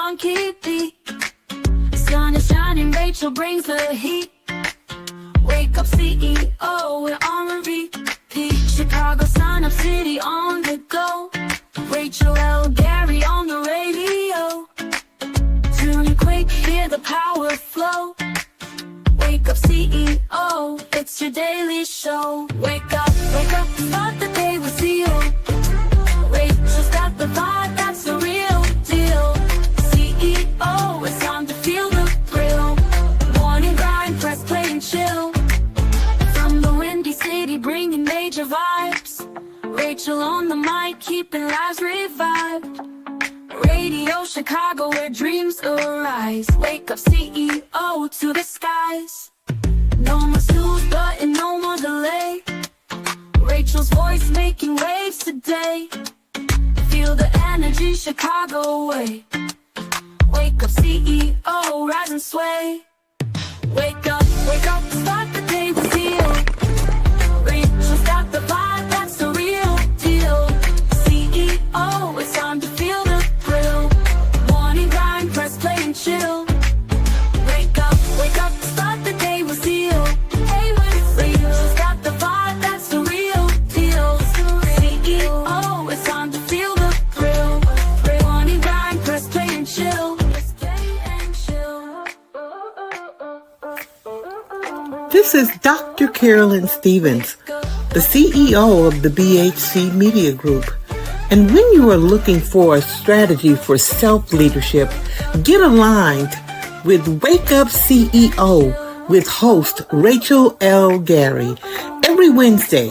funky beat. Sun is shining, Rachel brings the heat. Wake up CEO, we're on repeat. Chicago, Sun Up City on the go. Rachel L. Gary on the radio. Tune in quick, hear the power flow. Wake up CEO, it's your daily show. Wake up, start the day with CEO. Rachel's got the vibe, that's the real deal. CEO, it's time to feel the thrill. Morning grind, press play and chill. From the windy city, bringing major vibes. Rachel on the mic, keeping lives revived. Radio Chicago, where dreams arise. Wake up CEO to the skies. No more snooze button, no more delay. Rachel's voice making waves today. Feel the energy Chicago way. Wake up CEO, rise and sway. Wake up, start the day with CEO. Rachel's got the vibe, that's the real deal. CEO, it's time to feel the thrill. Morning grind, press play and chill. Wake up, start the day with CEO. Hey, Rachel's got the vibe, that's the real deal. CEO, it's time to feel the thrill. Morning grind, press play and chill. This is Dr. Carolyn Stevens, the CEO of the BHC Media Group. And when you are looking for a strategy for self-leadership, get aligned with Wake Up CEO with host Rachel L. Gary every Wednesday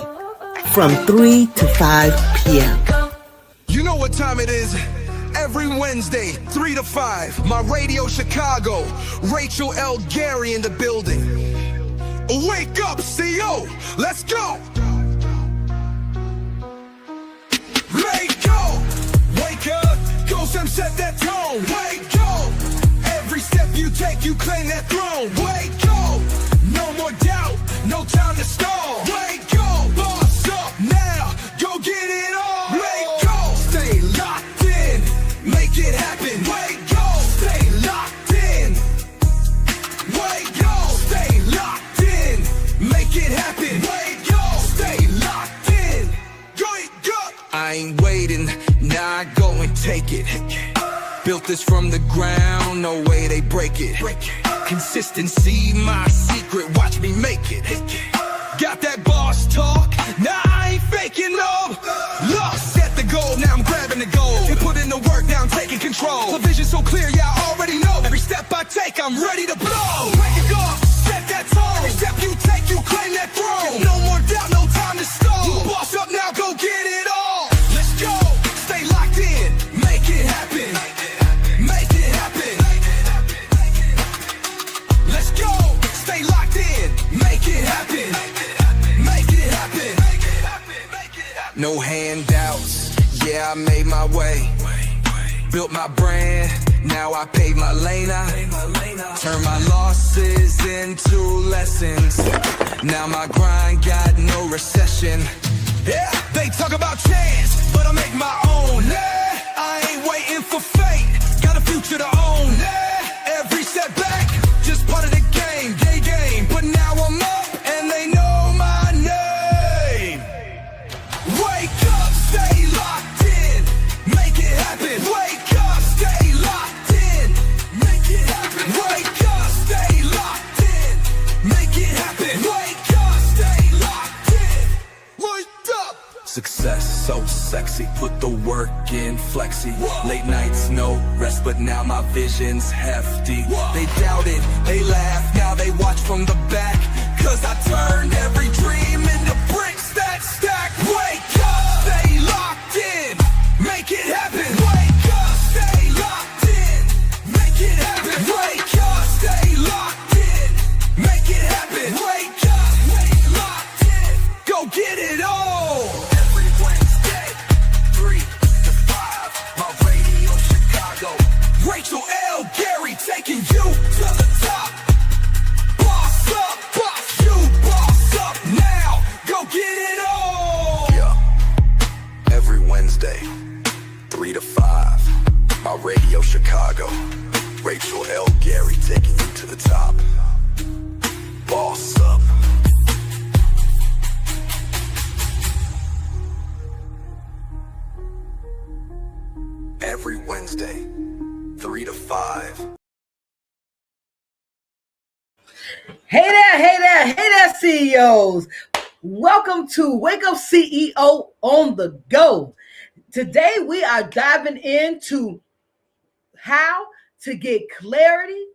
from 3 to 5 p.m. You know what time it is? Every Wednesday, 3 to 5, my Radio Chicago, Rachel L. Gary in the building. Wake up, CEO, let's go! Wake up, go Sam, set that tone. Wake up, every step you take, you claim that throne. Wake up, no more doubt, no time to stall. Wake up, boss up now, go get it on. Wake up, stay locked in, make it happen. Wake up, stay locked in. Wake up, stay locked in, make it happen. Wake up, stay locked in. Wake up, I ain't waiting, now I go and take it. Built this from the ground, no way they break it. Consistency, my secret, watch me make it. Got that boss talk, now I ain't faking no. Lost, set the goal, now I'm grabbing the goal. And put in the work, now I'm taking control. The vision so clear, yeah, I already know. Every step I take, I'm ready to blow. Wake up, set that tone. Every step you take, you claim that throne. No more doubt, no time to stall. You boss up now, go get it all. Let's go, stay locked in, make it happen. Make it happen. Let's go, stay locked in, make it happen. Make it happen. No handouts, yeah, I made my way. Built my brand, now I paved my lane. I turn my losses into lessons. Now my grind got no recession. Yeah, they talk about chance, but I make my own. Yeah, I ain't waiting for fate, got a future to own. Yeah, every setback, just part of the game, game. But now I'm up, and they know my name. Wake up, stay locked in, make it happen. Wake up, stay locked in, make it happen. Wake up, stay locked in, make it happen. Wake up, stay locked in. Wake up. Success so sexy, put the work in, flexy. Late nights, no rest, but now my vision's hefty. They doubted, they laughed, now they watch from the back. Cause I turned every dream into bricks that stack. Wake up, stay locked in, make it happen. Wake up, stay locked in, make it happen. Wake up, stay locked in, make it happen. Wake up, stay locked in, go get it all. Every Wednesday, 3 to 5, my Radio Chicago, Rachel L. Gary taking you to the top. Boss up. Hey there, CEOs. Welcome to Wake Up CEO on the Go. Today we are diving into how to get clarity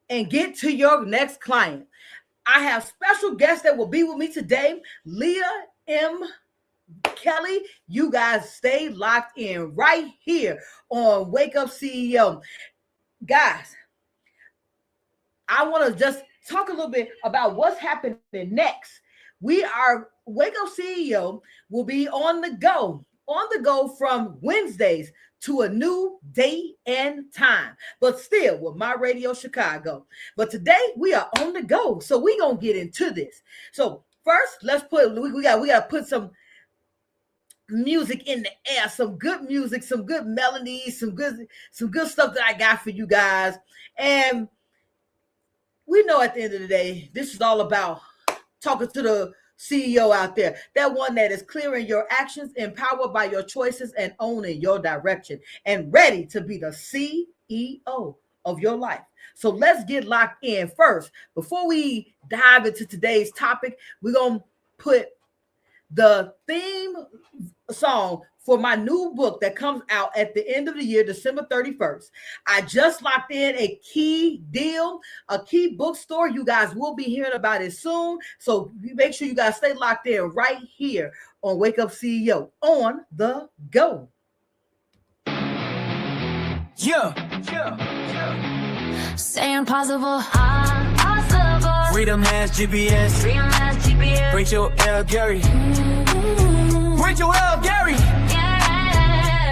and get to your next client. I have special guests that will be with me today, Leah M. Kelly. You guys stay locked in right here on Wake Up CEO. Guys, I want to just talk a little bit about what's happening next. Wake Up CEO will be on the go from Wednesdays to a new day and time, but still with my radio Chicago. But today we are on the go, so we're gonna get into this. So first, we got to put some music in the air, some good music, some good melodies, some good stuff that I got for you guys. And we know at the end of the day, this is all about talking to the CEO out there, that one that is clearing your actions, empowered by your choices, and owning your direction, and ready to be the CEO of your life. So let's get locked in first. Before we dive into today's topic, we're going to put the theme song for my new book that comes out at the end of the year, December 31st. I just locked in a key deal, a key bookstore. You guys will be hearing about it soon. So make sure you guys stay locked in right here on Wake Up CEO on the go. Yeah. Saying possible. Freedom has GPS. Rachel L. Gary. Rachel L. Gary.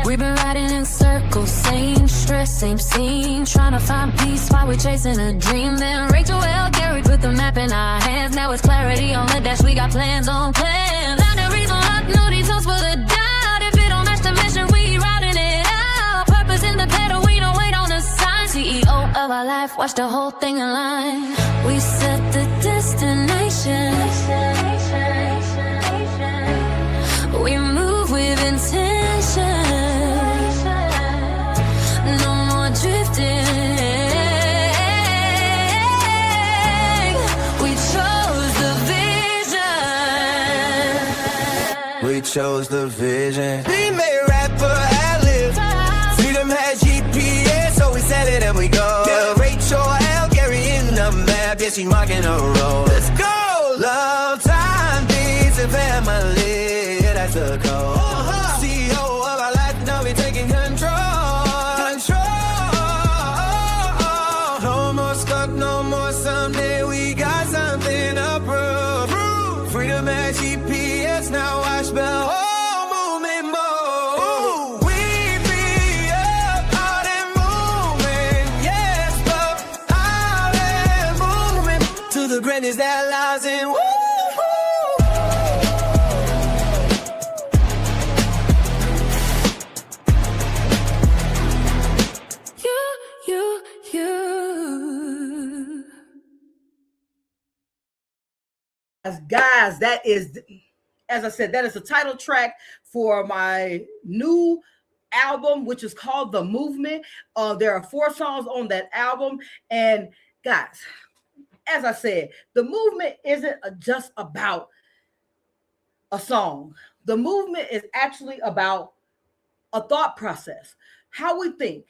We've been riding in circles, same stress, same scene, trying to find peace while we're chasing a dream. Then Rachel L. Gary put the map in our hands. Now it's clarity on the dash. We got plans on plans. Boundaries unlocked, no details for the doubt. If it don't match the mission, we routing it out. Purpose in the pedal, we don't wait on the sign. CEO of our life, watch the whole thing align. We set the destination. We move with intention. No more drifting. We chose the vision. We chose the vision. Female rapper, ad-lib. Freedom has GPS, so we set it and we go. Yeah, Rachel L. Gary in the map, yeah, she marking a road. Let's go! Love, time, peace, and family, yeah, that's the code. CEO of our life, now we taking control. No more stuck, no more someday, we got something to prove. Freedom has GPS, now watch the whole movement move. We be up, out and moving, yes, but out and moving to the greatness that lies in woo. Guys, that is, as I said, that is the title track for my new album, which is called The Movement. There are 4 songs on that album. And guys, as I said, the movement isn't just about a song. The movement is actually about a thought process, how we think,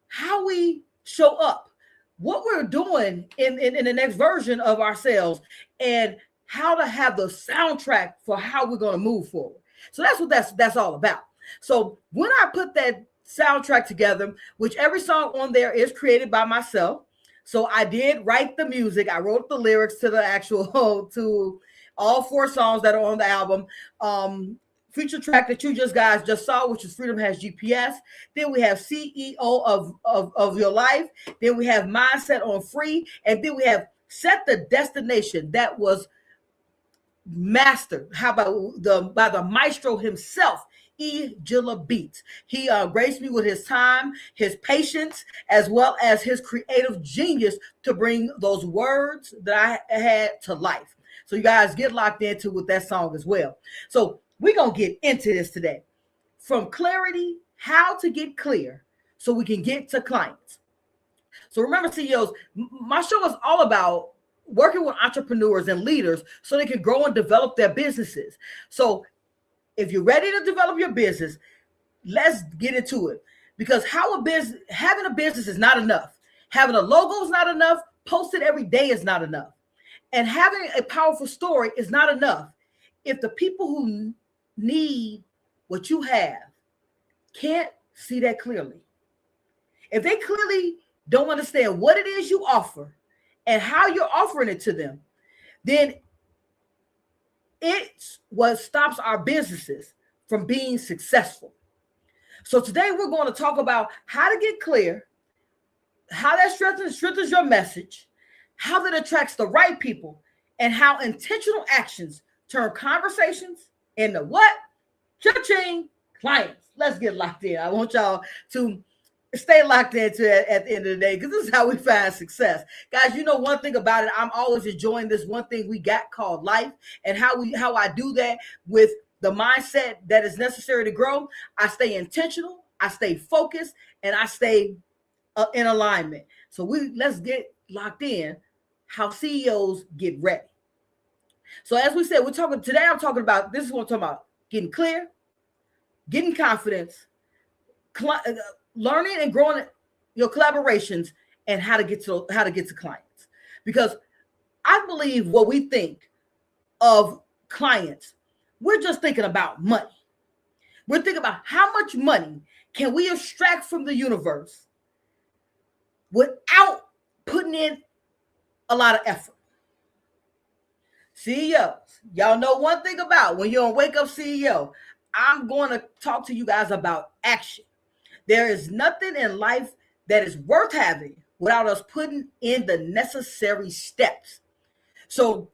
how we show up, what we're doing in the next version of ourselves, and how to have the soundtrack for how we're going to move forward. So that's what that's all about. So when I put that soundtrack together, which every song on there is created by myself. So I did write the music. I wrote the lyrics to the actual, to all 4 songs that are on the album. Feature track that you guys just saw, which is Freedom Has GPS. Then we have CEO of Your Life. Then we have Mindset on Free. And then we have Set the Destination, that was mastered by the maestro himself, E. Gilla Beats. He graced me with his time, his patience, as well as his creative genius to bring those words that I had to life. So you guys get locked into with that song as well. So we're going to get into this today. From clarity, how to get clear so we can get to clients. So remember, CEOs, my show is all about working with entrepreneurs and leaders so they can grow and develop their businesses. So if you're ready to develop your business, let's get into it. Because having a business is not enough. Having a logo is not enough. Posted every day is not enough. And having a powerful story is not enough if the people who need what you have can't see that clearly. If they clearly don't understand what it is you offer and how you're offering it to them, then it's what stops our businesses from being successful. So today we're going to talk about how to get clear, how that strengthens your message, how that attracts the right people, and how intentional actions turn conversations into what? Cha-ching, clients. Let's get locked in. I want y'all to stay locked into it at the end of the day, because this is how we find success. Guys, you know one thing about it, I'm always enjoying this one thing we got called life, and how I do that with the mindset that is necessary to grow. I stay intentional, I stay focused, and I stay in alignment. So let's get locked in how CEOs get ready. So as we said, I'm talking about, this is what I'm talking about: getting clear, getting confidence, learning and growing your collaborations, and how to get to clients. Because I believe what we think of clients, we're just thinking about money. We're thinking about how much money can we extract from the universe without putting in a lot of effort. CEOs, y'all know one thing about when you're on Wake Up CEO, I'm going to talk to you guys about action. There is nothing in life that is worth having without us putting in the necessary steps. So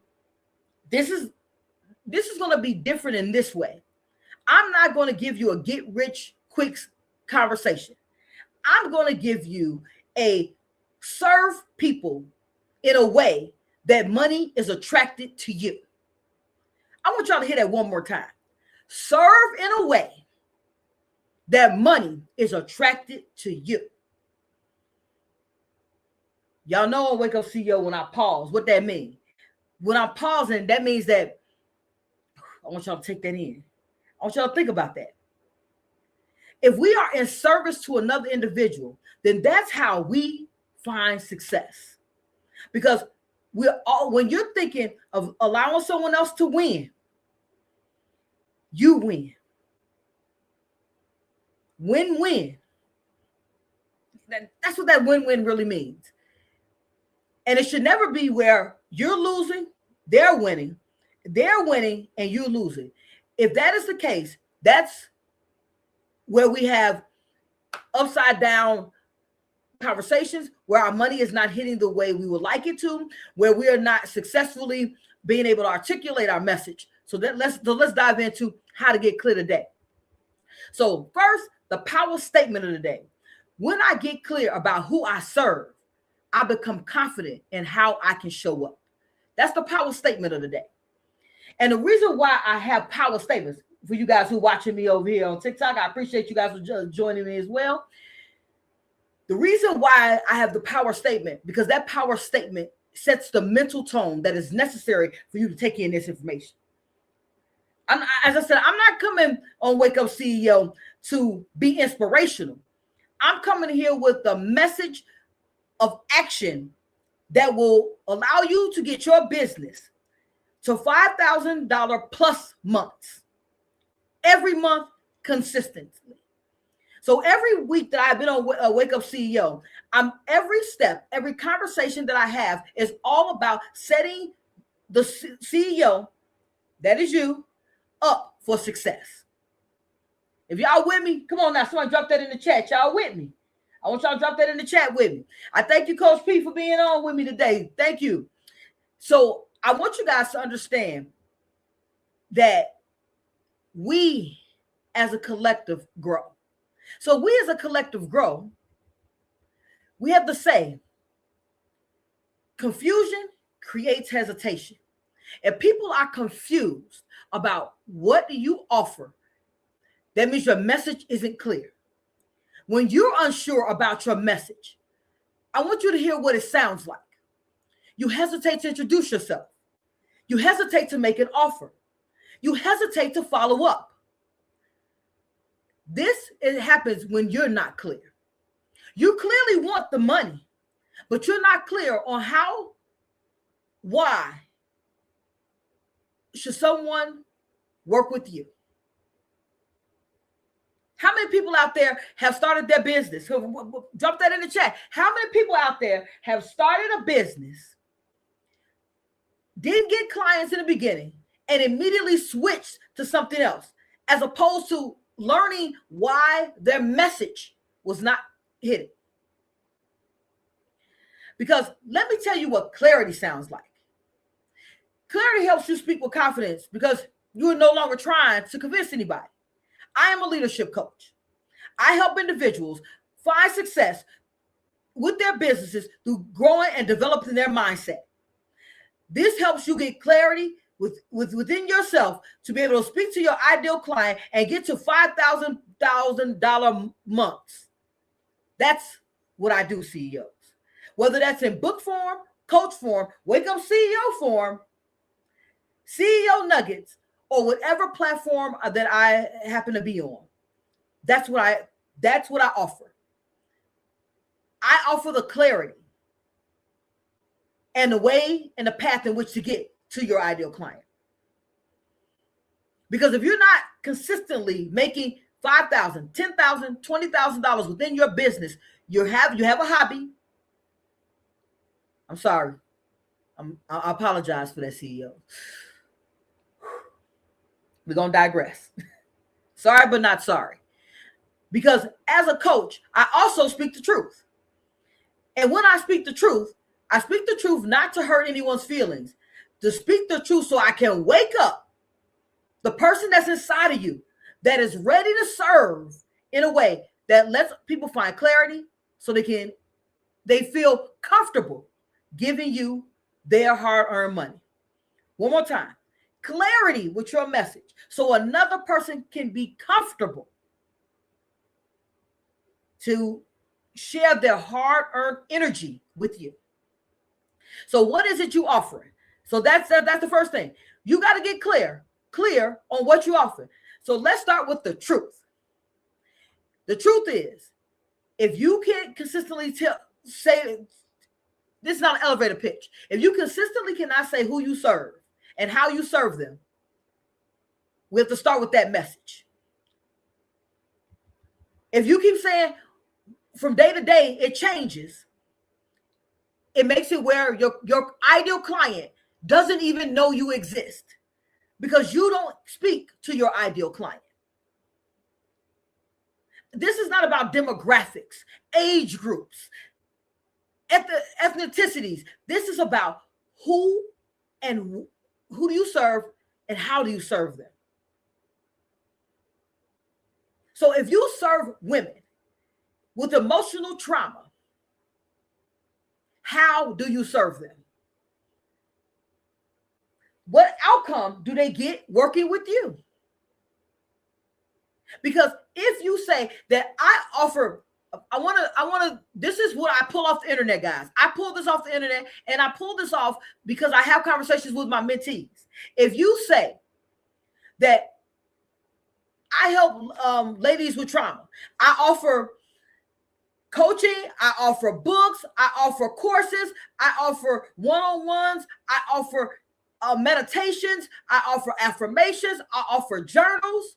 this is going to be different in this way. I'm not going to give you a get rich quick conversation. I'm going to give you a serve people in a way that money is attracted to you. I want y'all to hear that one more time. Serve in a way that money is attracted to you. Y'all know on Wake Up CEO when I pause, what that means. When I'm pausing, that means that I want y'all to take that in. I want y'all to think about that. If we are in service to another individual, then that's how we find success. Because when you're thinking of allowing someone else to win, you win. Win-win. That's what that win-win really means. And it should never be where you're losing, they're winning, and you're losing. If that is the case, that's where we have upside down conversations, where our money is not hitting the way we would like it to, where we are not successfully being able to articulate our message. So let's dive into how to get clear today. So first, the power statement of the day. When I get clear about who I serve, I become confident in how I can show up. That's the power statement of the day. And the reason why I have power statements, for you guys who are watching me over here on TikTok, I appreciate you guys for joining me as well. The reason why I have the power statement, because that power statement sets the mental tone that is necessary for you to take in this information. As I said, I'm not coming on Wake Up CEO to be inspirational. I'm coming here with the message of action that will allow you to get your business to $5,000 plus months, every month consistently. So every week that I've been on Wake Up CEO, every step, every conversation that I have is all about setting the CEO, that is you, up for success. If y'all with me, come on now, somebody drop that in the chat. Y'all with me? I want y'all to drop that in the chat with me. I thank you, Coach P, for being on with me today. Thank you. So I want you guys to understand that we as a collective grow. So we as a collective grow, we have to say, confusion creates hesitation. If people are confused about what do you offer, that means your message isn't clear. When you're unsure about your message, I want you to hear what it sounds like. You hesitate to introduce yourself. You hesitate to make an offer. You hesitate to follow up. It happens when you're not clear. You clearly want the money, but you're not clear on why should someone work with you? How many people out there have started their business? Drop that in the chat. How many people out there have started a business, didn't get clients in the beginning, and immediately switched to something else, as opposed to learning why their message was not hitting? Because let me tell you what clarity sounds like. Clarity helps you speak with confidence because you are no longer trying to convince anybody. I am a leadership coach. I help individuals find success with their businesses through growing and developing their mindset. This helps you get clarity within yourself to be able to speak to your ideal client and get to $5,000 months. That's what I do, CEOs. Whether that's in book form, coach form, wake up CEO form, CEO nuggets, or whatever platform that I happen to be on. That's what I offer. I offer the clarity and the way and the path in which to get to your ideal client. Because if you're not consistently making $5,000, $10,000, $20,000 within your business, you have a hobby. I'm sorry. I apologize for that, CEO. We're going to digress. Sorry, but not sorry. Because as a coach, I also speak the truth. And when I speak the truth not to hurt anyone's feelings, to speak the truth so I can wake up the person that's inside of you that is ready to serve in a way that lets people find clarity so they feel comfortable giving you their hard-earned money. One more time. Clarity with your message so another person can be comfortable to share their hard-earned energy with you. So what is it you offering? So that's the first thing. You got to get clear on what you offer. So let's start with the truth. The truth is, if you can't consistently say, this is not an elevator pitch. If you consistently cannot say who you serve and how you serve them, we have to start with that message. If you keep saying from day to day, it changes, it makes it where your ideal client doesn't even know you exist because you don't speak to your ideal client. This is not about demographics, age groups, ethnicities. This is about who do you serve and how do you serve them. So if you serve women with emotional trauma, how do you serve them? What outcome do they get working with you? Because if you say that I want to, this is what I pull off the internet, guys. I pull this off the internet, and I pull this off because I have conversations with my mentees. If you say that I help ladies with trauma, I offer coaching, I offer books, I offer courses, I offer one-on-ones, I offer meditations, I offer affirmations, I offer journals.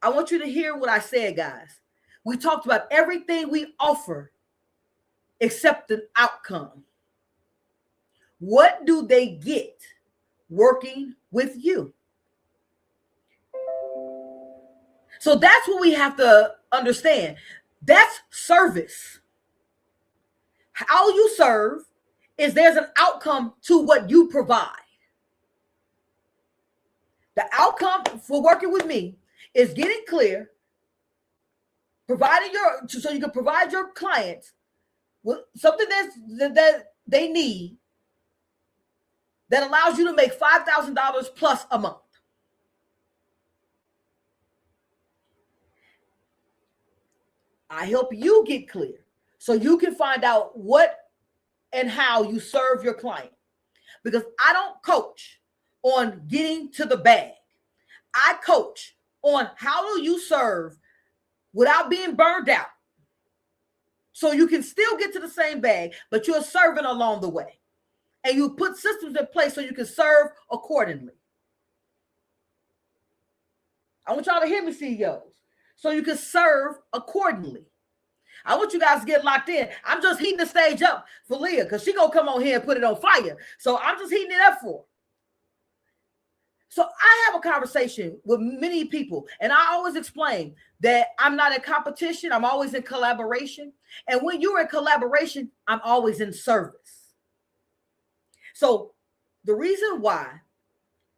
I want you to hear what I said, guys. We talked about everything we offer except an outcome. What do they get working with you? So that's what we have to understand. That's service. How you serve is there's an outcome to what you provide. The outcome for working with me is getting clear, so you can provide your clients with something that they need that allows you to make $5,000 plus a month. I help you get clear so you can find out what and how you serve your client. Because I don't coach on getting to the bag. I coach on how do you serve without being burned out. So you can still get to the same bag, but you're serving along the way. And you put systems in place so you can serve accordingly. I want y'all to hear me, CEOs. So you can serve accordingly. I want you guys to get locked in. I'm just heating the stage up for Leah because she's going to come on here and put it on fire. So I'm just heating it up for her. So I have a conversation with many people, and I always explain that I'm not in competition. I'm always in collaboration. And when you're in collaboration, I'm always in service. So the reason why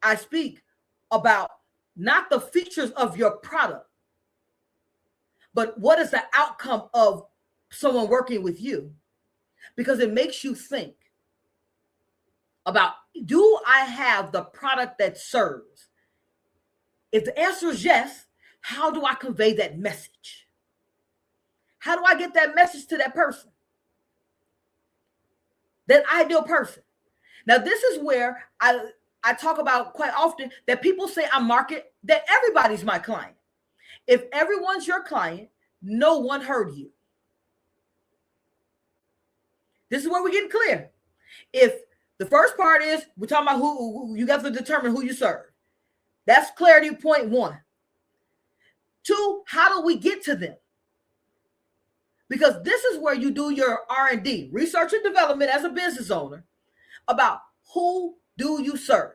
I speak about not the features of your product, but what is the outcome of someone working with you? Because it makes you think about, do I have the product that serves? If the answer is yes, how do I convey that message? How do I get that message to that person? That ideal person. Now, this is where I talk about quite often that people say I market that everybody's my client. If everyone's your client, no one heard you. This is where we're getting clear. If the first part is we're talking about who you got to determine who you serve. That's clarity point one. Two, how do we get to them? Because this is where you do your R&D, research and development as a business owner, about who do you serve.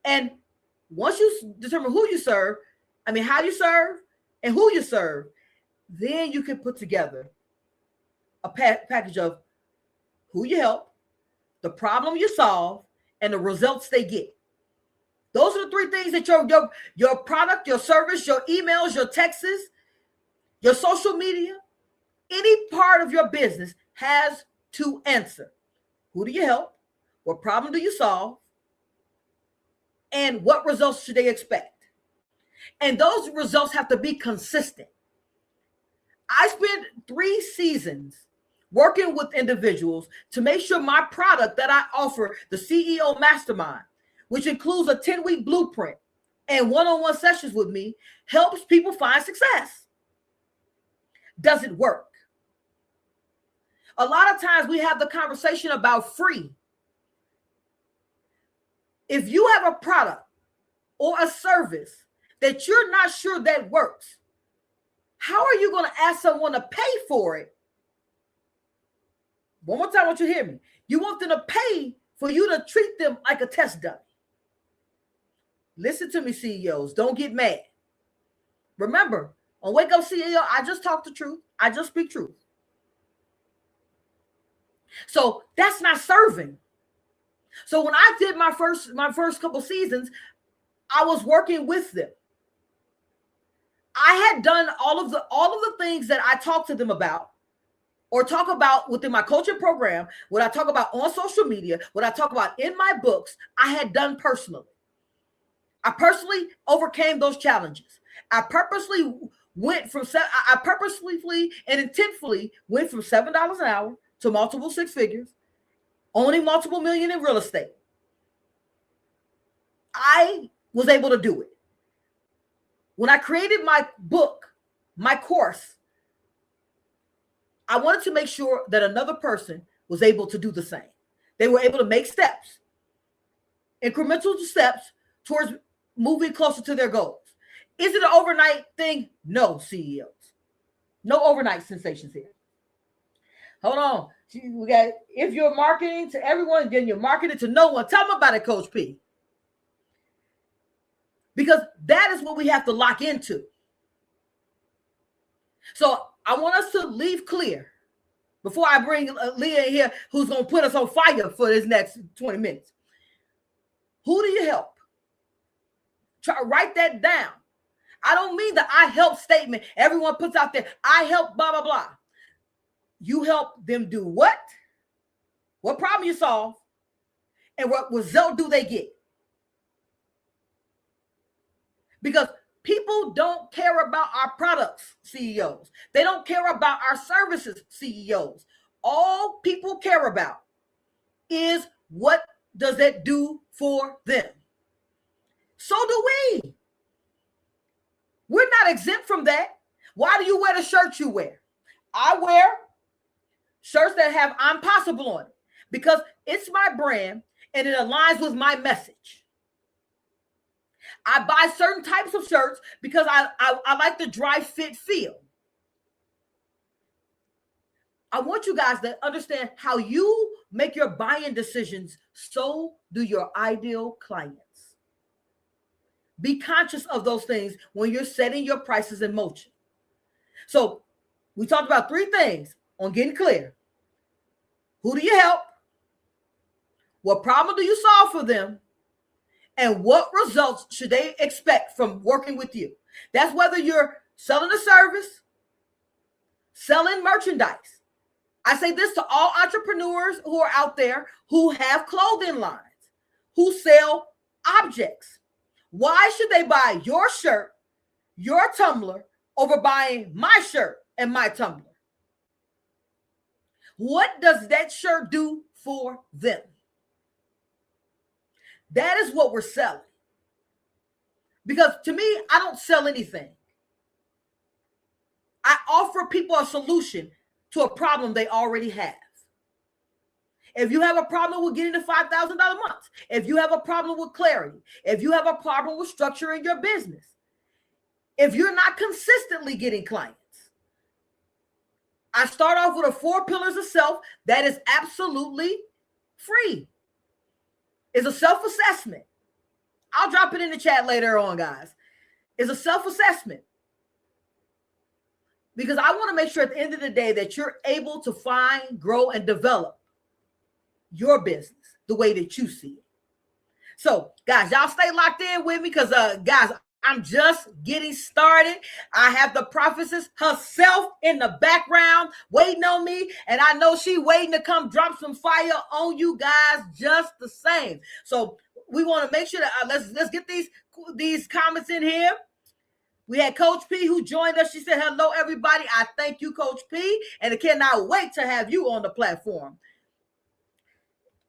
And once you determine who you serve, how you serve and who you serve, then you can put together a package of who you help, the problem you solve, and the results they get. Those are the three things that your product, your service, your emails, your texts, your social media, any part of your business has to answer. Who do you help? What problem do you solve? And what results should they expect? And those results have to be consistent. I spent 3 seasons working with individuals to make sure my product that I offer, the CEO Mastermind, which includes a 10-week blueprint and one-on-one sessions with me, helps people find success. Does it work? A lot of times we have the conversation about free. If you have a product or a service that you're not sure that works, how are you going to ask someone to pay for it? One more time, I want you to hear me. You want them to pay for you to treat them like a test dummy. Listen to me, CEOs. Don't get mad. Remember, on Wake Up CEO, I just talk the truth. I just speak truth. So that's not serving. So when I did my first couple seasons, I was working with them. I had done all of the things that I talked to them about, or talk about within my coaching program, what I talk about on social media, what I talk about in my books, I had done personally. I personally overcame those challenges. I purposely and intentfully went from $7 an hour to multiple 6 figures, owning multiple million in real estate. I was able to do it. When I created my book, my course, I wanted to make sure that another person was able to do the same. They were able to make steps, incremental steps towards moving closer to their goals. Is it an overnight thing? No, CEOs. No overnight sensations here. Hold on. We got, if you're marketing to everyone, then you're marketing to no one. Tell them about it, Coach P. Because that is what we have to lock into. So I want us to leave clear before I bring Leah in here, who's going to put us on fire for this next 20 minutes. Who do you help? Try to write that down. I don't mean the I help statement everyone puts out there. I help blah, blah, blah. You help them do what? What problem you solve? And what result do they get? Because people don't care about our products, CEOs. They don't care about our services, CEOs. all people care about is what does that do for them. So do we. We're not exempt from that. Why do you wear the shirt you wear? I wear shirts that have I'm possible on it because it's my brand and it aligns with my message. I buy certain types of shirts because I like the dry fit feel. I want you guys to understand how you make your buying decisions. So do your ideal clients. Be conscious of those things when you're setting your prices in motion. So we talked about 3 things on getting clear. Who do you help? What problem do you solve for them? And what results should they expect from working with you? That's whether you're selling a service, selling merchandise. I say this to all entrepreneurs who are out there who have clothing lines, who sell objects. Why should they buy your shirt, your tumbler, over buying my shirt and my tumbler? What does that shirt do for them? That is what we're selling. Because to me, I don't sell anything. I offer people a solution to a problem they already have. If you have a problem with getting to $5,000 months, if you have a problem with clarity, if you have a problem with structuring your business, if you're not consistently getting clients, I start off with 4 pillars of self that is absolutely free. It's a self-assessment. I'll drop it in the chat later on, guys. It's a self-assessment. Because I want to make sure at the end of the day that you're able to find, grow, and develop your business the way that you see it. So, guys, y'all stay locked in with me because, guys, I'm just getting started. I have the prophetess herself in the background waiting on me, and I know she waiting to come drop some fire on you guys just the same. So we want to make sure that let's get these comments in here. We had Coach P who joined us. She said, hello, everybody. I thank you, Coach P, and I cannot wait to have you on the platform.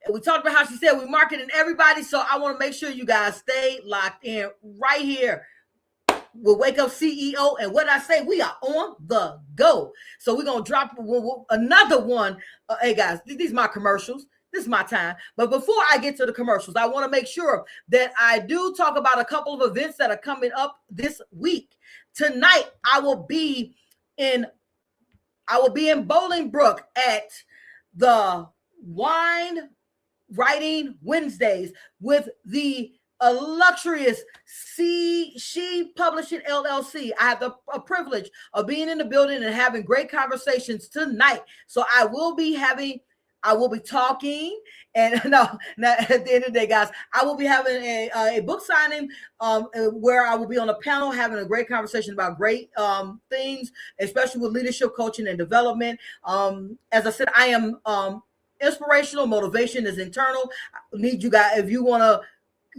And we talked about how she said we're marketing everybody, so I want to make sure you guys stay locked in right here. We'll Wake Up CEO, and what I say, we are on the go. So we're going to drop another one. Hey, guys, these are my commercials. This is my time. But before I get to the commercials, I want to make sure that I do talk about a couple of events that are coming up this week. Tonight, I will be in Bolingbrook at the Wine Writing Wednesdays with the illustrious She Publishing LLC. I have the privilege of being in the building and having great conversations tonight. So I will be talking, and at the end of the day, guys, I will be having a book signing where I will be on a panel having a great conversation about great things, especially with leadership coaching and development. As I said, I am inspirational. Motivation is internal. I need you guys, if you want to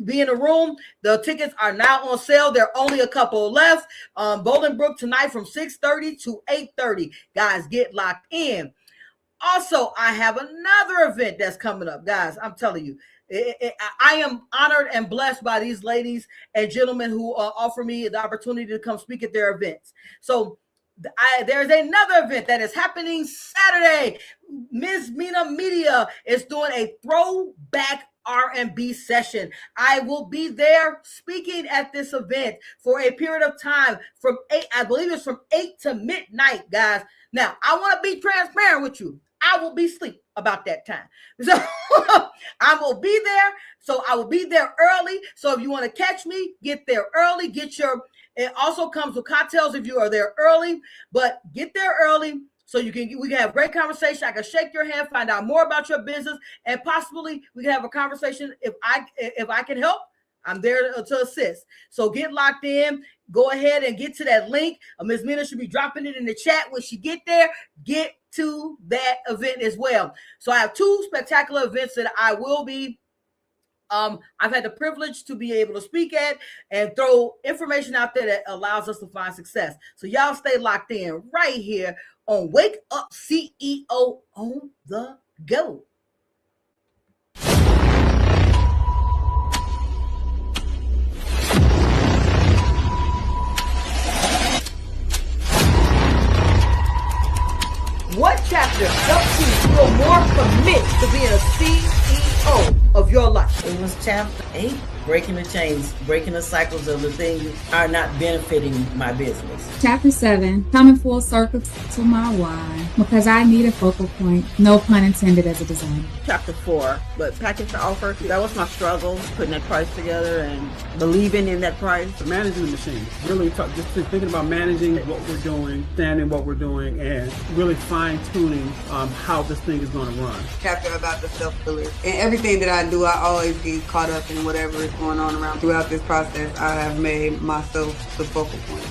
be in the room, the tickets are now on sale. There are only a couple left. Bolingbrook tonight from 6:30 to 8:30. Guys, get locked in. Also, I have another event that's coming up, guys. I'm telling you, I am honored and blessed by these ladies and gentlemen who offer me the opportunity to come speak at their events. So there's another event that is happening Saturday. Ms. Mina Media is doing a throwback R&B session. I will be there speaking at this event for a period of time from 8, I believe it's from 8 to midnight, guys. Now, I want to be transparent with you. I will be asleep about that time. So I will be there. So I will be there early. So if you want to catch me, get there early. It also comes with cocktails if you are there early, but get there early so we can have great conversation. I can shake your hand, find out more about your business, and possibly we can have a conversation. If I can help, I'm there to assist. So get locked in. Go ahead and get to that link. Ms. Mina should be dropping it in the chat when she get there. Get to that event as well. So I have 2 spectacular events that I will be I've had the privilege to be able to speak at and throw information out there that allows us to find success. So y'all stay locked in right here on Wake Up CEO on the Go. What chapter helps you feel more committed to being a CEO of your life? It was chapter 8, breaking the chains, breaking the cycles of the things are not benefiting my business. Chapter 7, coming full circle to my why, because I need a focal point, no pun intended, as a designer. Chapter 4, but package the offer. That was my struggle, putting that price together and believing in that price. Managing the machine, really just thinking about managing what we're doing, standing what we're doing, and really fine-tuning how this thing is going to run. Chapter about the self-belief. And everything that I do, I always get caught up in whatever is going on around. Throughout this process, I have made myself the focal point.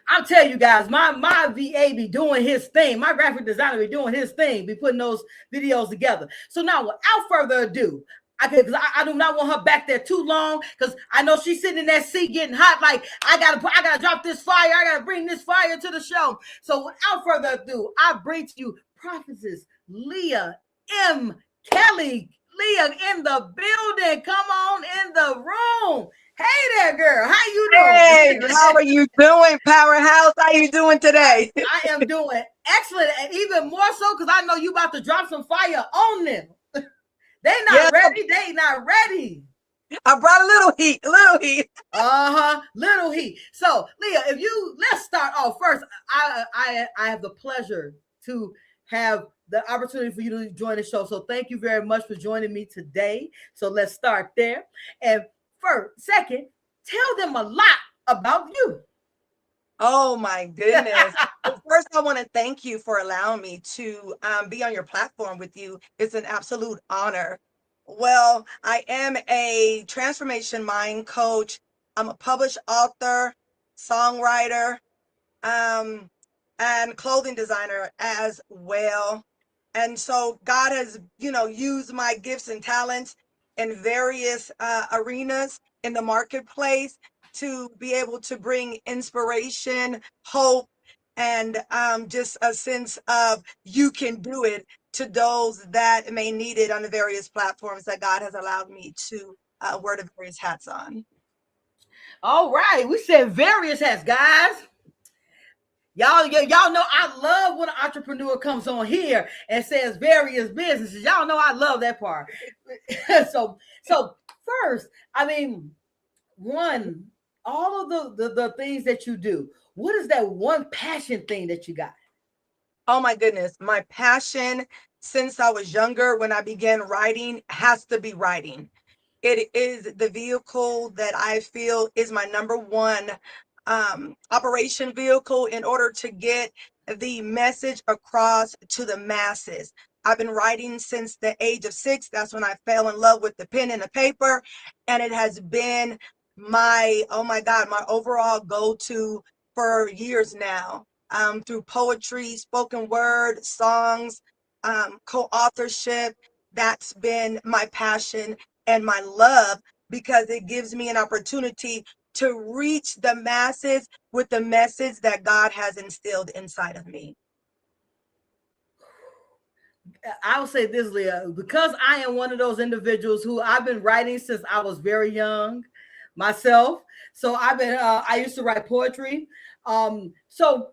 I'll tell you guys, my VA be doing his thing. My graphic designer be doing his thing, be putting those videos together. So now, without further ado, I do not want her back there too long, because I know she's sitting in that seat getting hot. Like, I gotta drop this fire. I gotta bring this fire to the show. So without further ado, I bring to you Prophetess Leah M. Kelly. Leah in the building. Come on in the room. Hey there, girl. How you doing? Hey, how are you doing, Powerhouse? How you doing today? I am doing excellent, and even more so because I know you about to drop some fire on them. They not ready. They not ready. I brought a little heat, Little heat. So, Leah, let's start off first. I have the pleasure to have the opportunity for you to join the show. So thank you very much for joining me today. So let's start there. And second, tell them a lot about you. Oh my goodness. First, I want to thank you for allowing me to be on your platform with you. It's an absolute honor. Well, I am a transformation mind coach. I'm a published author, songwriter, and clothing designer as well. And so God has, used my gifts and talents in various arenas in the marketplace to be able to bring inspiration, hope, and just a sense of you can do it to those that may need it on the various platforms that God has allowed me to wear the various hats on. All right. We said various hats, guys. Y'all know I love when an entrepreneur comes on here and says various businesses. Y'all know I love that part. So first, all of the things that you do, what is that one passion thing that you got? Oh my goodness. My passion since I was younger, when I began writing, has to be writing. It is the vehicle that I feel is my number one operation vehicle in order to get the message across to the masses. I've been writing since the age of 6. That's when I fell in love with the pen and the paper. And it has been my overall go-to for years now, through poetry, spoken word, songs, co-authorship. That's been my passion and my love, because it gives me an opportunity to reach the masses with the message that God has instilled inside of me. I will say this, Leah, because I am one of those individuals who I've been writing since I was very young myself. So I used to write poetry. So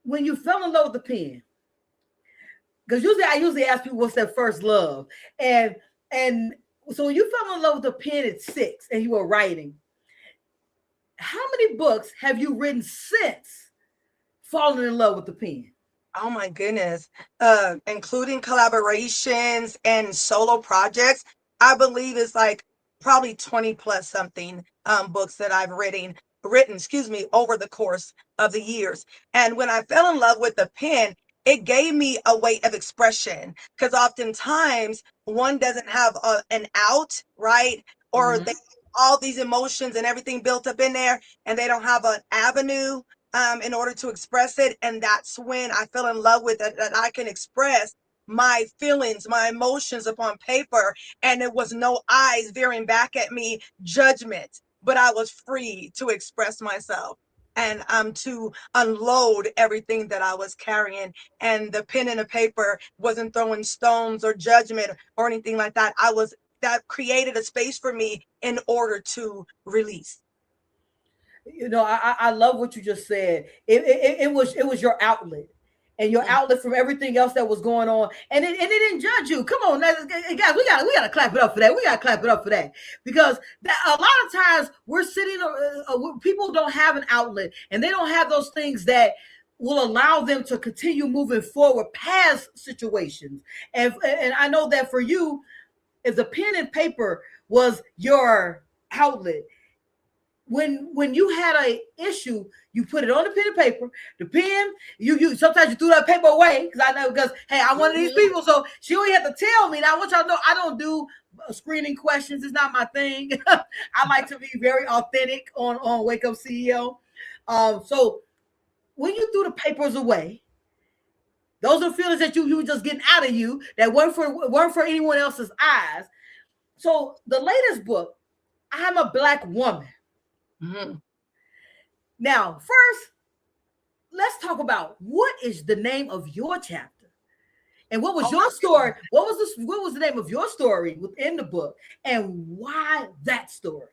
when you fell in love with the pen, because I usually ask people what's their first love. And so when you fell in love with the pen at 6 and you were writing, how many books have you written since falling in love with the pen? Oh my goodness. Including collaborations and solo projects, I believe it's like probably 20 plus something books that I've excuse me, over the course of the years. And when I fell in love with the pen, it gave me a way of expression because oftentimes one doesn't have an out, right? Or they all these emotions and everything built up in there, and they don't have an avenue in order to express it. And that's when I fell in love with it, that I can express my feelings, my emotions upon paper. And it was no eyes veering back at me, judgment, but I was free to express myself and to unload everything that I was carrying. And the pen and the paper wasn't throwing stones or judgment or anything like that. That created a space for me in order to release. You know, I love what you just said. It was your outlet, and your outlet from everything else that was going on, and it didn't judge you. Come on, guys, we gotta clap it up for that. We gotta clap it up for that, because a lot of times we're sitting, people don't have an outlet, and they don't have those things that will allow them to continue moving forward past situations. And I know that for you, if the pen and paper was your outlet, when you had a issue, you put it on the pen and paper. The pen, you sometimes you threw that paper away because I know, because hey, I'm one of these people, so she only had to tell me. Now I want y'all to know I don't do screening questions. It's not my thing. I like to be very authentic on Wake Up CEO. So when you threw the papers away, those are feelings that you were just getting out of you that weren't for anyone else's eyes. So the latest book, I'm a Black Woman. Mm-hmm. Now, first, let's talk about what is the name of your chapter, and what was your story? What was the name of your story within the book, and why that story?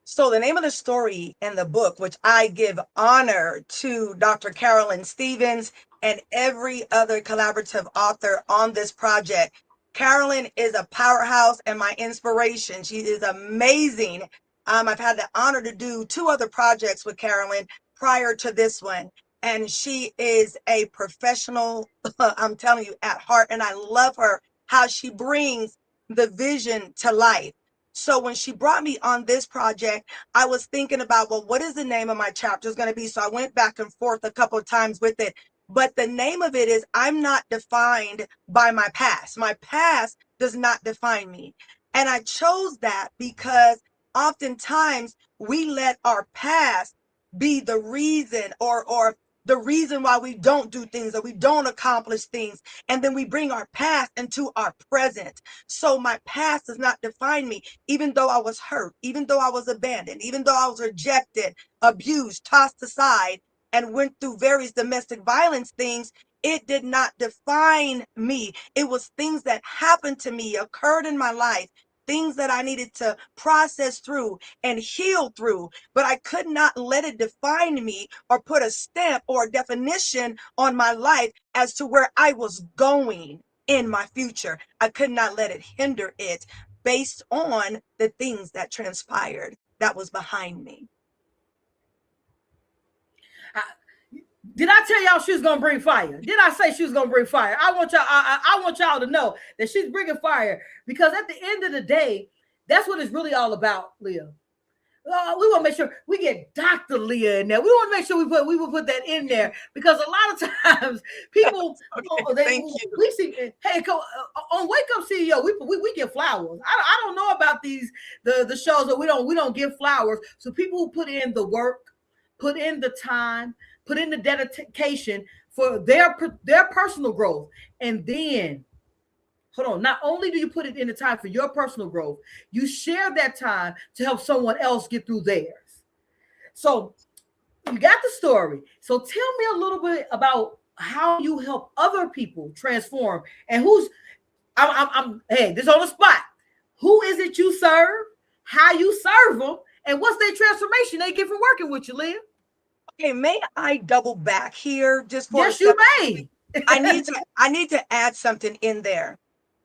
So the name of the story in the book, which I give honor to Dr. Carolyn Stevens and every other collaborative author on this project. Carolyn is a powerhouse and my inspiration. She is amazing. I've had the honor to do 2 other projects with Carolyn prior to this one. And she is a professional, I'm telling you, at heart. And I love her, how she brings the vision to life. So when she brought me on this project, I was thinking about, well, what is the name of my chapter is going to be? So I went back and forth a couple of times with it. But the name of it is I'm not defined by my past. My past does not define me. And I chose that because oftentimes we let our past be the reason or the reason why we don't do things or we don't accomplish things. And then we bring our past into our present. So my past does not define me, even though I was hurt, even though I was abandoned, even though I was rejected, abused, tossed aside, and went through various domestic violence things. It did not define me. It was things that happened to me, occurred in my life, things that I needed to process through and heal through, but I could not let it define me or put a stamp or a definition on my life as to where I was going in my future. I could not let it hinder it based on the things that transpired that was behind me. Did I tell y'all she was gonna bring fire? Did I say she was gonna bring fire? I want y'all. I want y'all to know that she's bringing fire, because at the end of the day, that's what it's really all about, Leah. We want to make sure we get Dr. Leah in there. We want to make sure we will put that in there, because a lot of times people, we see, hey, on Wake Up CEO, we give flowers. I don't know about the shows that we don't give flowers. So people who put in the work, put in the time, put in the dedication for their personal growth, and then hold on. Not only do you put it in the time for your personal growth, you share that time to help someone else get through theirs. So you got the story. So tell me a little bit about how you help other people transform, and hey, this on the spot. Who is it you serve? How you serve them, and what's their transformation they get from working with you, Leah? Okay, may I double back here just for yes, you may. I need to add something in there.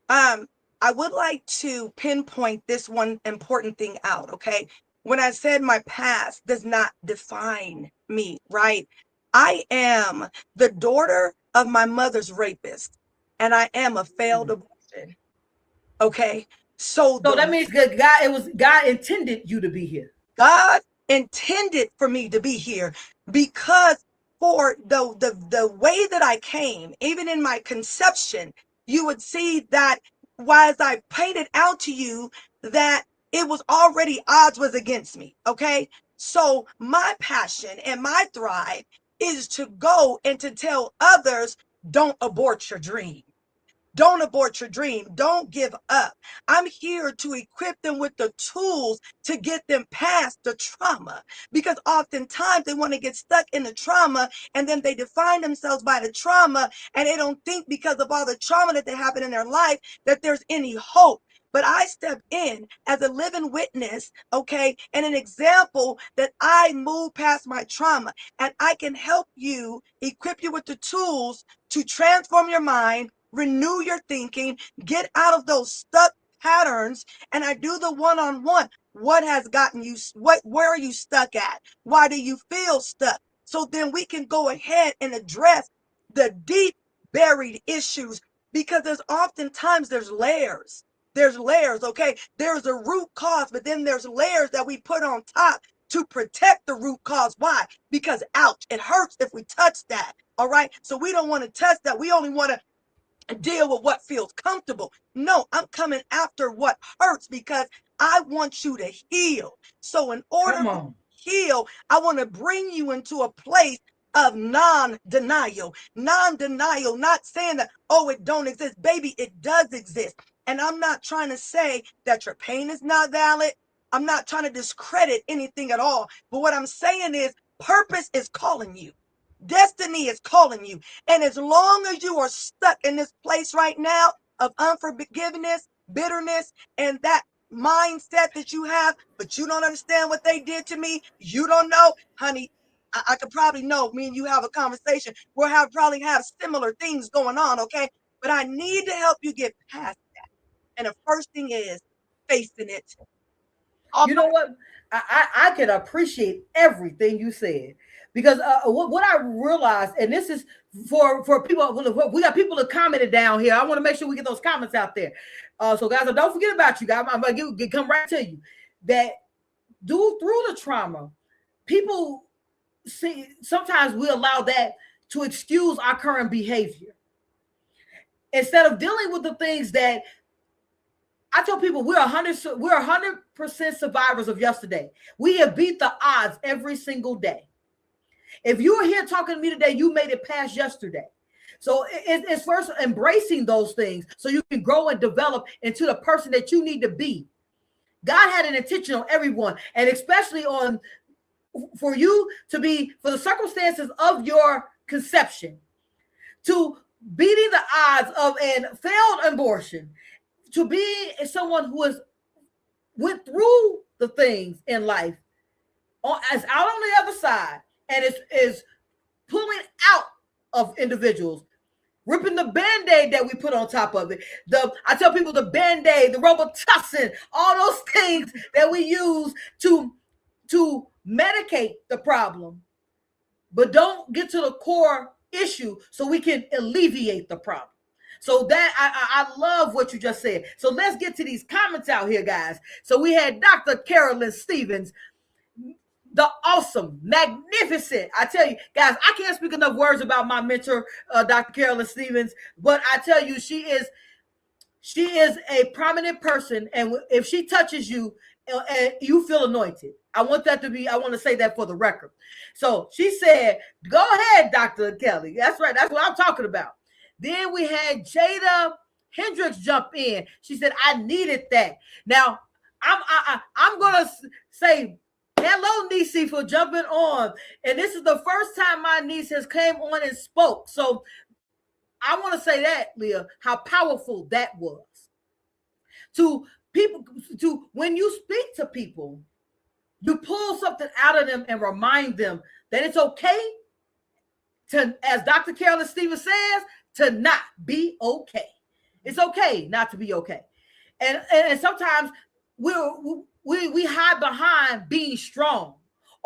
I would like to pinpoint this one important thing out, okay? When I said my past does not define me, right? I am the daughter of my mother's rapist, and I am a failed abortion. Okay. So So that means God intended you to be here. God intended for me to be here because for the way that I came, even in my conception, you would see that as I painted out to you that it was already odds was against me. Okay. So my passion and my thrive is to go and to tell others, don't abort your dream. Don't abort your dream. Don't give up. I'm here to equip them with the tools to get them past the trauma, because oftentimes they want to get stuck in the trauma and then they define themselves by the trauma, and they don't think because of all the trauma that they happen in their life that there's any hope. But I step in as a living witness, okay, and an example that I move past my trauma, and I can help you, equip you with the tools to transform your mind, renew your thinking, get out of those stuck patterns. And I do the one-on-one. What has gotten you, where are you stuck at? Why do you feel stuck? So then we can go ahead and address the deep buried issues, because there's layers. There's layers, okay? There's a root cause, but then there's layers that we put on top to protect the root cause. Why? Because ouch, it hurts if we touch that. All right. So we don't want to touch that. We only want to deal with what feels comfortable. No, I'm coming after what hurts, because I want you to heal. So in order to heal, I want to bring you into a place of non-denial, not saying that, oh, it don't exist. Baby, it does exist. And I'm not trying to say that your pain is not valid. I'm not trying to discredit anything at all. But what I'm saying is purpose is calling you. Destiny is calling you. And as long as you are stuck in this place right now of unforgiveness, bitterness, and that mindset that you have, but you don't understand what they did to me, you don't know, honey, I could probably know, me and you have a conversation. Probably have similar things going on, okay? But I need to help you get past that. And the first thing is facing it. You know what? I can appreciate everything you said, because what I realized, and this is for people, we got people that commented down here. I want to make sure we get those comments out there. So guys, don't forget about you guys. I'm going to come right to you that through the trauma, people see, sometimes we allow that to excuse our current behavior instead of dealing with the things that I tell people we're 100% survivors of yesterday. We have beat the odds every single day. If you are here talking to me today, you made it past yesterday. So it's first embracing those things so you can grow and develop into the person that you need to be. God had an intention on everyone, and especially for you to be, for the circumstances of your conception, to beating the odds of a failed abortion, to be someone who has went through the things in life, is out on the other side, and is pulling out of individuals, ripping the Band-Aid that we put on top of it. I tell people the Band-Aid, the Robitussin, all those things that we use to medicate the problem, but don't get to the core issue so we can alleviate the problem. So that I love what you just said. So let's get to these comments out here, guys. So we had Dr. Carolyn Stevens, the awesome, magnificent. I tell you, guys, I can't speak enough words about my mentor, Dr. Carolyn Stevens, but I tell you, she is a prominent person, and if she touches you, you feel anointed. I want to say that for the record. So she said, go ahead, Dr. Kelly. That's right. That's what I'm talking about. Then we had Jada Hendricks jump in. She said, I needed that. Now, I'm going to say, hello, Nisi, for jumping on. And this is the first time my niece has came on and spoke. So I want to say that, Leah, how powerful that was. To people, when you speak to people, you pull something out of them and remind them that it's okay to, as Dr. Carolyn Stevens says, to not be okay. It's okay not to be okay. And sometimes we hide behind being strong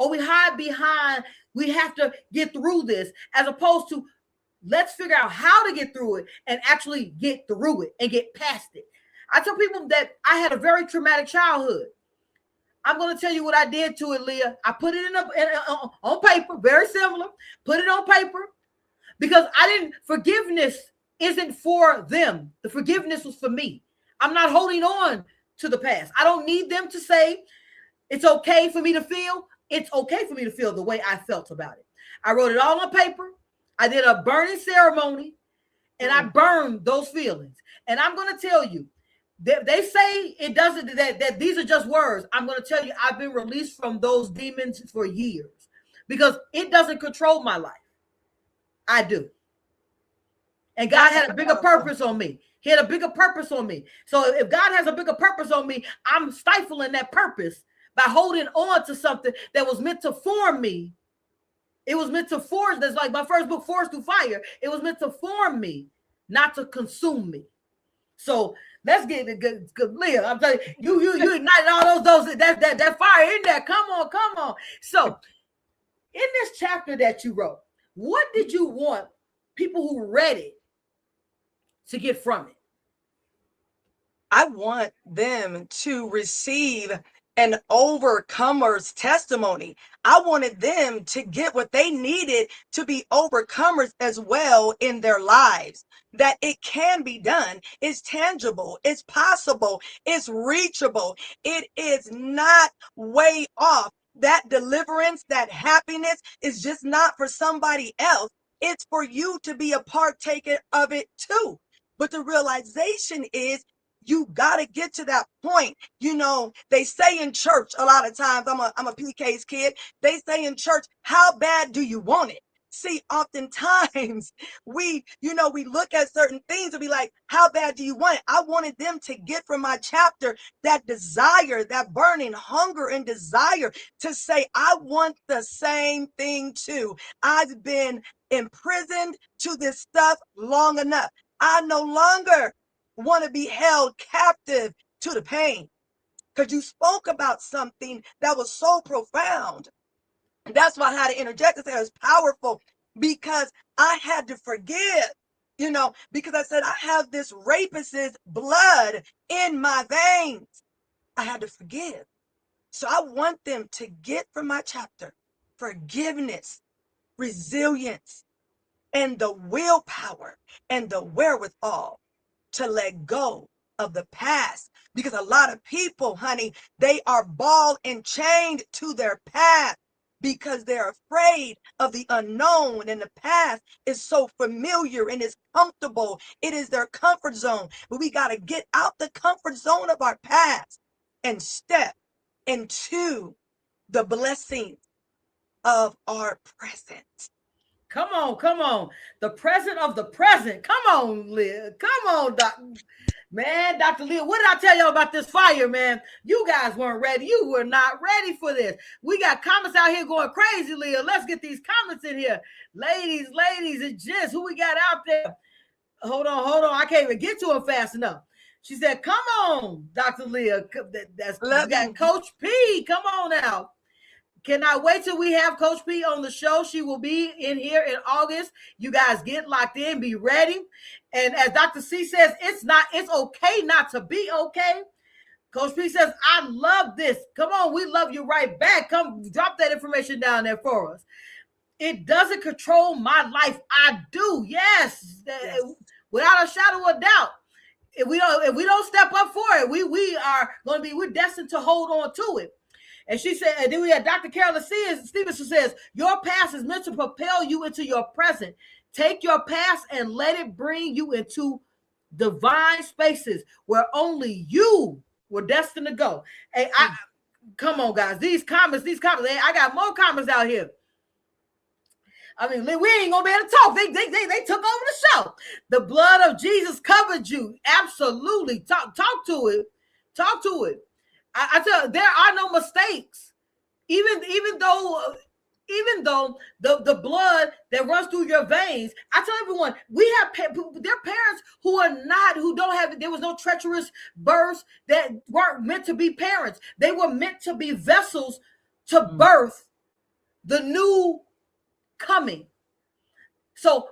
or we hide behind, we have to get through this, as opposed to let's figure out how to get through it and actually get through it and get past it. I tell people that I had a very traumatic childhood. I'm going to tell you what I did to it, Leah. I put it on paper, very similar. Put it on paper because forgiveness isn't for them. The forgiveness was for me. I'm not holding on to the past. I don't need them to say it's okay for me to feel. It's okay for me to feel the way I felt about it. I wrote it all on paper. I did a burning ceremony and I burned those feelings. And I'm going to tell you, they say it doesn't, that these are just words. I'm going to tell you, I've been released from those demons for years because it doesn't control my life. I do. And God had a bigger purpose on me. He had a bigger purpose on me. So if God has a bigger purpose on me, I'm stifling that purpose by holding on to something that was meant to form me. It was meant to forge. That's like my first book, Forged Through Fire. It was meant to form me, not to consume me. So let's get it good, Leah. I'm telling you, you ignited all those that fire in there. Come on. So in this chapter that you wrote, what did you want people who read it to get from it? I want them to receive an overcomer's testimony. I wanted them to get what they needed to be overcomers as well in their lives. That it can be done. It's tangible. It's possible. It's reachable. It is not way off. That deliverance, that happiness is just not for somebody else. It's for you to be a partaker of it too. But the realization is you got to get to that point. You know, they say in church a lot of times, I'm a PK's kid. They say in church, how bad do you want it? See, oftentimes we look at certain things and be like, how bad do you want it? I wanted them to get from my chapter that desire, that burning hunger and desire to say, I want the same thing too. I've been imprisoned to this stuff long enough. I no longer want to be held captive to the pain. Because you spoke about something that was so profound. That's why I had to interject and say it was powerful, because I had to forgive, because I said I have this rapist's blood in my veins. I had to forgive. So I want them to get from my chapter forgiveness, resilience, and the willpower and the wherewithal to let go of the past. Because a lot of people, honey, they are balled and chained to their past because they're afraid of the unknown, and the past is so familiar and is comfortable. It is their comfort zone. But we got to get out the comfort zone of our past and step into the blessings of our present. Come on. The present of the present. Come on, Leah. Come on, Dr. Leah. What did I tell y'all about this fire, man? You guys weren't ready. You were not ready for this. We got comments out here going crazy, Leah. Let's get these comments in here. Ladies, and gents, who we got out there? Hold on. I can't even get to them fast enough. She said, come on, Dr. Leah. We got Coach P. Come on now. Cannot wait till we have Coach P on the show. She will be in here in August. You guys get locked in, be ready. And as Dr. C says, it's okay not to be okay. Coach P says, I love this. Come on, we love you right back. Come drop that information down there for us. It doesn't control my life. I do. Yes. Without a shadow of doubt. If we don't step up for it, we're destined to hold on to it. And she said, and then we had Dr. Carolyn Stevenson says, your past is meant to propel you into your present. Take your past and let it bring you into divine spaces where only you were destined to go. Hey, come on, guys. These comments. Hey, I got more comments out here. I mean, we ain't gonna be able to talk. They took over the show. The blood of Jesus covered you. Absolutely. Talk to it. Talk to it. I tell you, there are no mistakes. Even though the blood that runs through your veins, I tell everyone, we have their parents there was no treacherous births that weren't meant to be parents. They were meant to be vessels to birth the new coming. So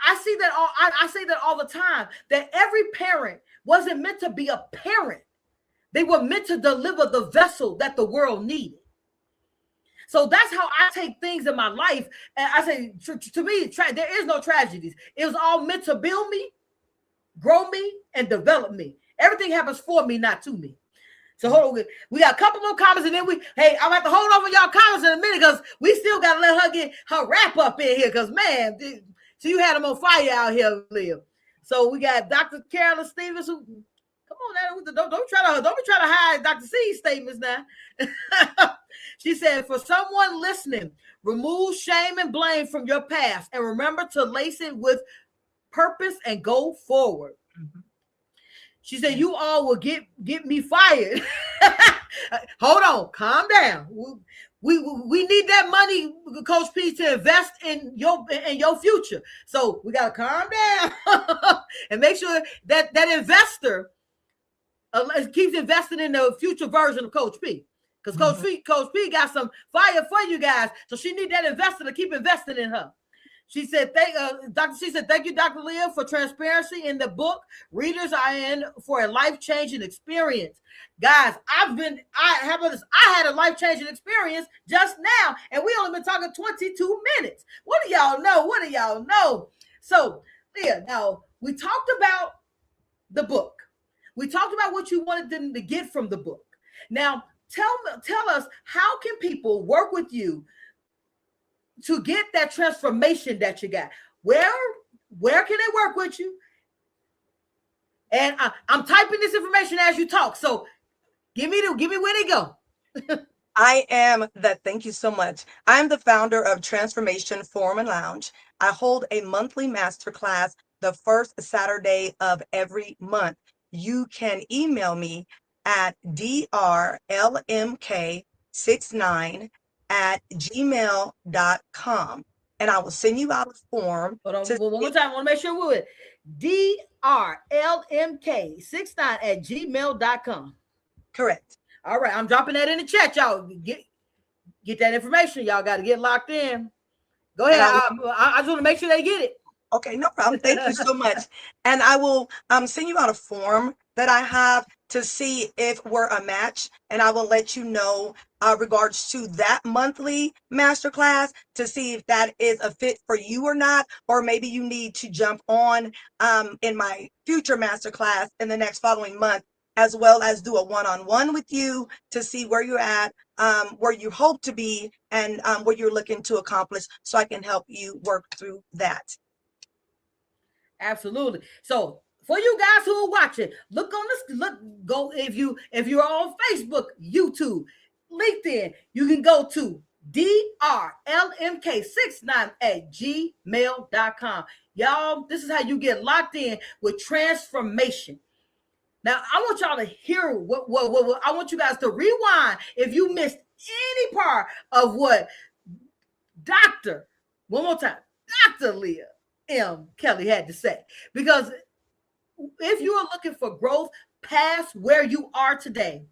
I see that I say that all the time, that every parent wasn't meant to be a parent. They were meant to deliver the vessel that the world needed. So that's how I take things in my life. And I say, to me, there is no tragedies. It was all meant to build me, grow me, and develop me. Everything happens for me, not to me. So hold on, we got a couple more comments, and then I'm gonna have to hold on for y'all comments in a minute, because we still gotta let her get her wrap up in here, because man, so you had them on fire out here, Leah. So we got Dr. Carolyn Stevens, who, come on now, don't be trying to hide Dr. C's statements now. She said, for someone listening, remove shame and blame from your past, and remember to lace it with purpose and go forward. Mm-hmm. She said, you all will get me fired. Hold on, calm down. We need that money, Coach P, to invest in your future. So we got to calm down and make sure that investor keeps investing in the future version of Coach P. Because Coach P got some fire for you guys. So she need that investor to keep investing in her. She said, thank you, Dr. Leah, for transparency in the book. Readers are in for a life-changing experience. Guys, how about this? I had a life-changing experience just now, and we only been talking 22 minutes. What do y'all know? So, Leah, now we talked about the book. We talked about what you wanted them to get from the book. Now, tell us, how can people work with you to get that transformation that you got? Where can they work with you? And I'm typing this information as you talk. So give me where they go. Thank you so much. I'm the founder of Transformation Forum and Lounge. I hold a monthly masterclass the first Saturday of every month. You can email me at drlmk69@gmail.com, and I will send you out a form. Hold on, one more time. I want to make sure we're with drlmk69@gmail.com. Correct. All right, I'm dropping that in the chat, y'all. Get that information. Y'all got to get locked in. Go ahead. I just want to make sure they get it. Okay, no problem. Thank you so much. And I will send you out a form that I have to see if we're a match, and I will let you know regards to that monthly masterclass to see if that is a fit for you or not, or maybe you need to jump on in my future masterclass in the next following month, as well as do a one-on-one with you to see where you're at, where you hope to be, and what you're looking to accomplish, so I can help you work through that. Absolutely. So for you guys who are watching, go if you're on Facebook, YouTube, LinkedIn, you can go to drlmk69@gmail.com. Y'all, this is how you get locked in with transformation. Now, I want y'all to hear what I want you guys to rewind if you missed any part of what Dr. Leah M. Kelly had to say. Because if you are looking for growth past where you are today,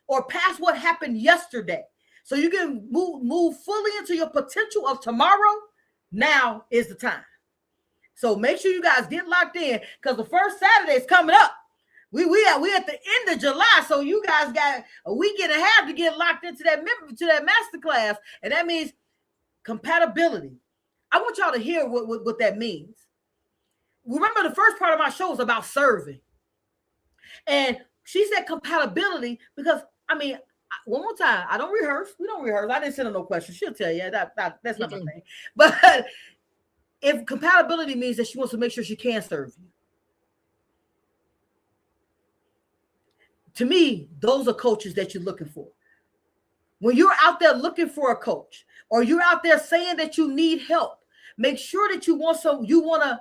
or past what happened yesterday, so you can move fully into your potential of tomorrow, now is the time. So make sure you guys get locked in, because the first Saturday is coming up. We at the end of July, so you guys got a week and a half to get locked into that masterclass, and that means compatibility. I want y'all to hear what that means. Remember, the first part of my show was about serving, and she said compatibility because, one more time, I don't rehearse. We don't rehearse. I didn't send her no questions. She'll tell you that's not my thing. But if compatibility means that she wants to make sure she can serve you, to me, those are coaches that you're looking for. When you're out there looking for a coach, or you're out there saying that you need help, make sure that you want to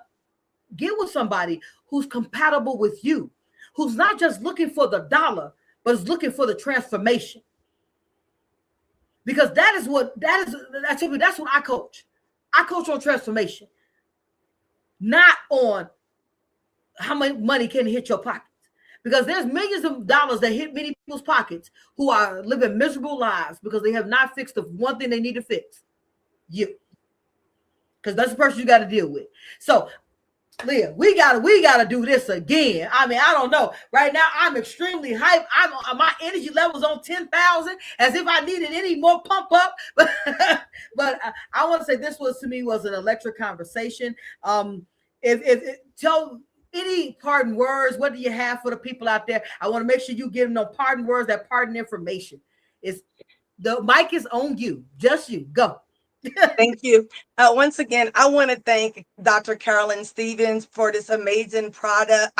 get with somebody who's compatible with you, who's not just looking for the dollar, but is looking for the transformation. Because that's what I coach. I coach on transformation, not on how much money can hit your pockets. Because there's millions of dollars that hit many people's pockets who are living miserable lives because they have not fixed the one thing they need to fix. you. Because that's the person you got to deal with. So, Leah, we gotta do this again. I mean, I don't know. Right now, I'm extremely hyped. My energy level's on 10,000, as if I needed any more pump up. But I want to say this was, to me, was an electric conversation. If tell any parting words, what do you have for the people out there? I want to make sure you give them no parting words, that parting information. The mic is on you, just you. Go. Thank you. Once again, I want to thank Dr. Carolyn Stevens for this amazing project.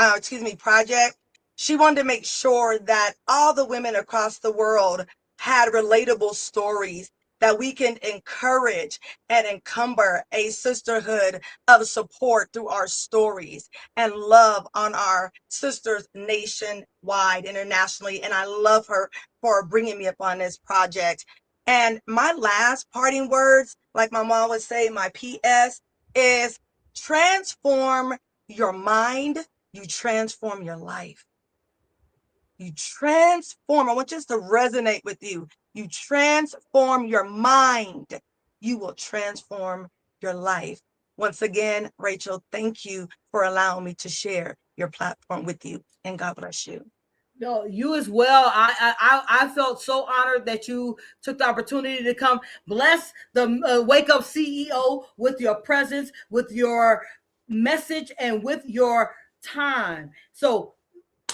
She wanted to make sure that all the women across the world had relatable stories that we can encourage and encumber a sisterhood of support through our stories and love on our sisters nationwide, internationally. And I love her for bringing me up on this project. And my last parting words, like my mom would say, my PS, is transform your mind, you transform your life. You transform. I want this to resonate with you. You transform your mind, you will transform your life. Once again, Rachel, thank you for allowing me to share your platform with you, and God bless you. No, you as well. I felt so honored that you took the opportunity to come bless the Wake Up CEO with your presence, with your message, and with your time. So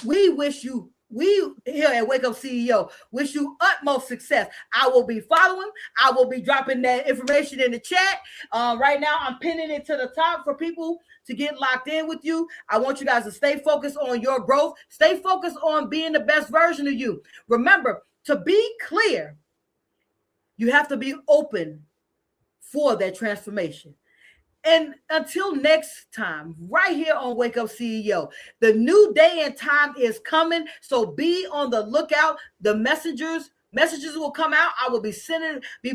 we wish you, we here at Wake Up CEO wish you utmost success. I will be following. I will be dropping that information in the chat. Right now, I'm pinning it to the top for people to get locked in with you. I want you guys to stay focused on your growth. Stay focused on being the best version of you. Remember, to be clear, you have to be open for that transformation. And until next time, right here on Wake Up CEO, the new day and time is coming. So be on the lookout. The messages will come out. I will be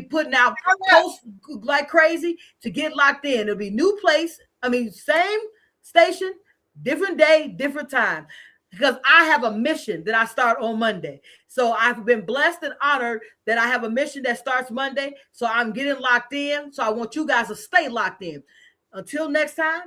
putting out posts like crazy to get locked in. It'll be new place. I mean, same station, different day, different time. Because I have a mission that I start on Monday. So I've been blessed and honored that I have a mission that starts Monday. So I'm getting locked in. So I want you guys to stay locked in. Until next time,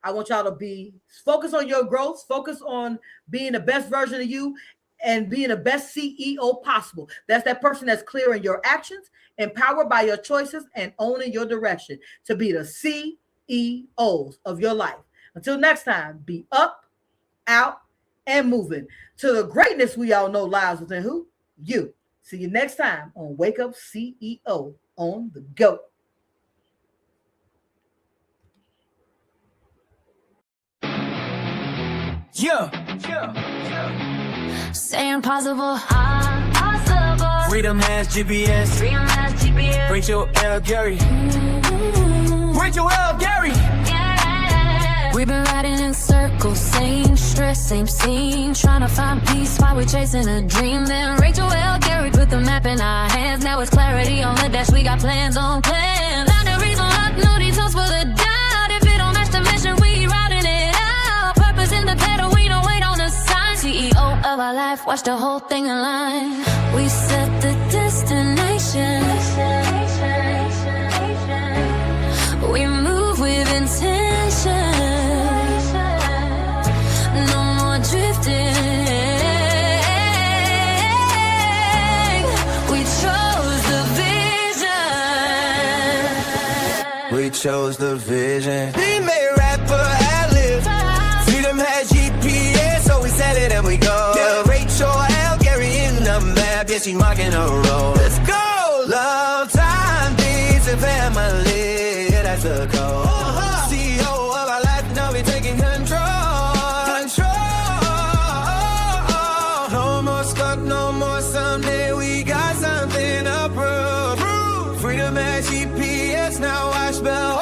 I want y'all to be focused on your growth, focus on being the best version of you, and being the best CEO possible. That's that person that's clear in your actions, empowered by your choices, and owning your direction to be the CEOs of your life. Until next time, be up, out, and moving to the greatness we all know lies within who? You. See you next time on Wake Up CEO on the Go. Yeah. Say impossible, possible. Freedom has GPS. Rachel L. Gary. Rachel L. Gary. Yeah. We've been riding in circles, same stress, same scene, trying to find peace while we're chasing a dream. Then Rachel L. Gary put the map in our hands. Now it's clarity on the dash. We got plans on plans. Boundaries unlocked, no details for the doubt. If it don't match the mission, we routing it out. Purpose in the pedal, we don't wait on the sign. CEO of our life, watch the whole thing align. We set the destination. We move with intention. No more drifting. We chose the vision. We chose the vision. Female rapper, ad-lib. Freedom has GPS, so we set it and we go. Yeah, Rachel L. Gary in the map, yeah, she marking a road. Let's go! Love, time, peace, and family, yeah, that's the goal. CEO of our life, now we taking control. No more stuck, no more someday, we got something to prove. Freedom has GPS, now I spell.